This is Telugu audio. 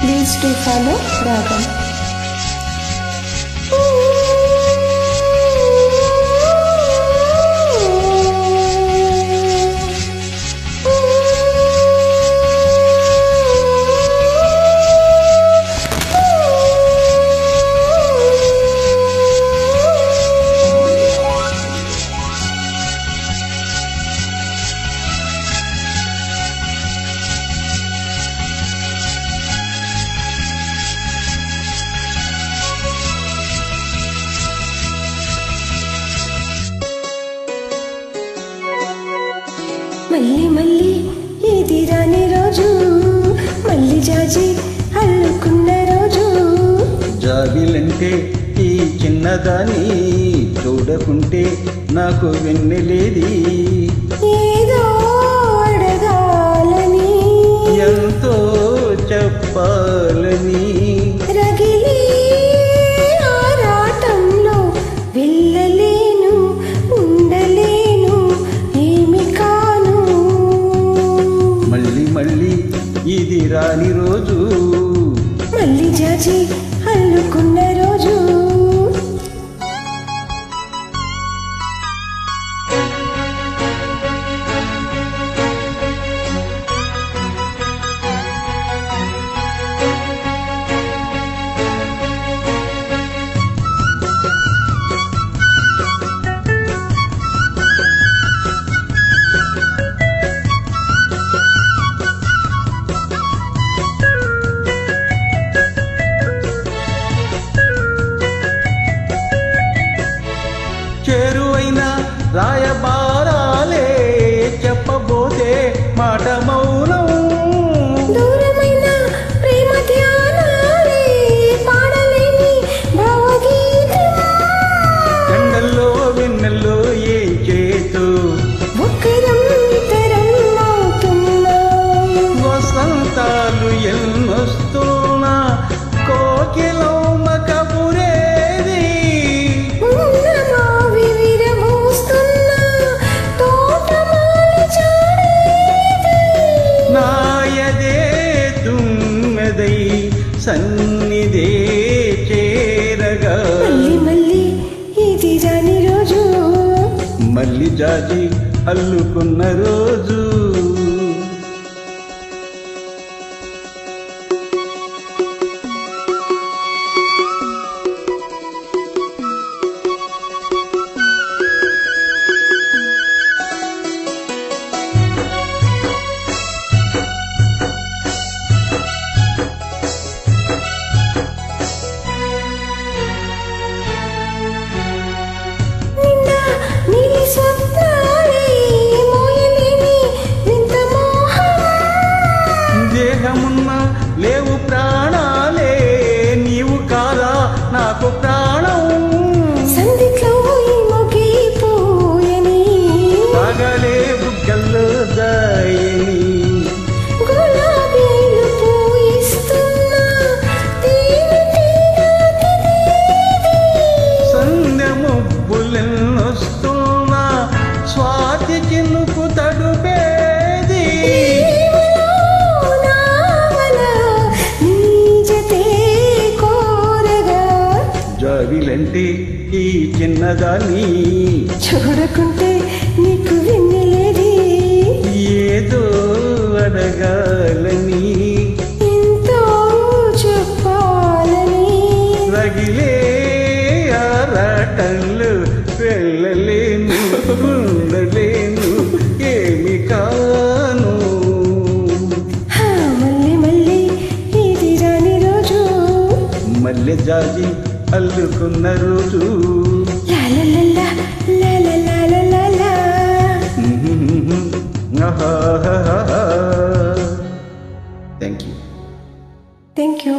Please do follow Ragam. మళ్ళీ మళ్ళీ ఇది రాని రోజు, మళ్ళీ జాజి అల్లుకున్న రోజు. జాబిలంటే ఈ చిన్నదాన్ని చూడకుంటే నాకు వెన్నెలేది. ఏదో అడగాలని, ఎంతో చెప్పాలని, రగిలి ఆరాటంలో వెళ్ళలేను, ఉండలేను, ఏమి కాను. మళ్ళీ మళ్ళీ ఇది రాని రోజు, మళ్ళీ జాజి అల్లుకున్న రోజు. చేరువైన రాయబారాలే చెప్పబోతే మాట మౌనం. దూరమైన ప్రేమ ధ్యానాలే పాడలేని భావగీతం. ఎండల్లో వెన్నెల్లో ఏం చేతు ఒక్కరం ఇతరం అవుతున్నా. వసంతాలు ఎన్నొస్తున్నా కోకిలమ్మ కబురేది. ఉన్నమావి విరబూస్తున్నా తోటమాలి చాడేది. నాయదే తుమ్మెదై సన్నిధే చేరగా, మళ్ళీ మళ్ళీ ఇది రాని రోజు, మళ్ళీ జాజి అల్లుకున్న రోజు. నిండా నీలి స్వప్నాలే మోయలేని వింత మోహం. దేహమున్న లేవు ప్రాణాలే నీవు కాదా నాకు ప్రాణం. సందిట్లో ఈ మొగిపోయని, పగలే బుగ్గల్లో దాయని, గులాబీలు పూయిస్తున్నా తేనెటీగ తినేది. సంధ్య ముబ్బులెన్నొస్తున్నా స్వాతి చినుకు తడుపేది. ప్రేమలో నావల నీ జతే కోరగా, జాబిలంటే ఈ చిన్నదాన్ని చూడకుంటే నీకు వెన్నెలేది. ఏదో అడగాలని, ఎంతో చెప్పాలని, రగిలే ఆరాటంలో వెళ్ళలేను, ఉండలేను, ఏమి కాను. మళ్ళీ మళ్ళీ ఇది రాని రోజు, మల్లె జాజి అల్లుకున్న రోజు. లాలలలా లాలలాలలా. Thank you. Thank you.